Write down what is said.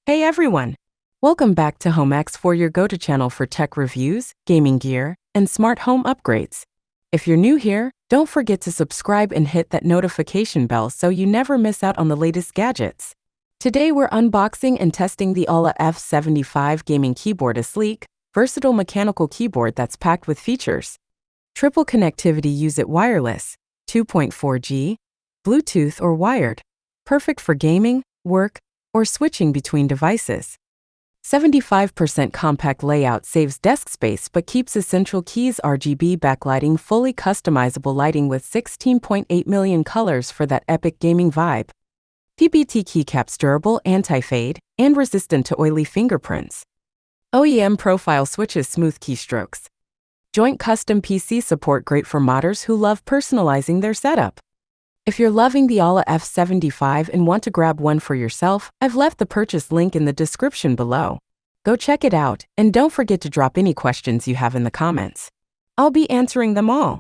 Hey everyone! Welcome back to HomeX, for your go-to channel for tech reviews, gaming gear, and smart home upgrades. If you're new here, don't forget to subscribe and hit that notification bell so you never miss out on the latest gadgets. Today we're unboxing and testing the AULA F75 gaming keyboard, a sleek, versatile mechanical keyboard that's packed with features. Triple connectivity, use it wireless, 2.4G, Bluetooth or wired. Perfect for gaming, work, or switching between devices. 75% compact layout saves desk space but keeps essential keys. RGB backlighting, fully customizable lighting with 16.8 million colors for that epic gaming vibe. PBT Keycaps, durable, anti-fade, and resistant to oily fingerprints. OEM Profile switches, smooth keystrokes. Joint custom PC support, great for modders who love personalizing their setup. If you're loving the AULA F75 and want to grab one for yourself, I've left the purchase link in the description below. Go check it out, and don't forget to drop any questions you have in the comments. I'll be answering them all.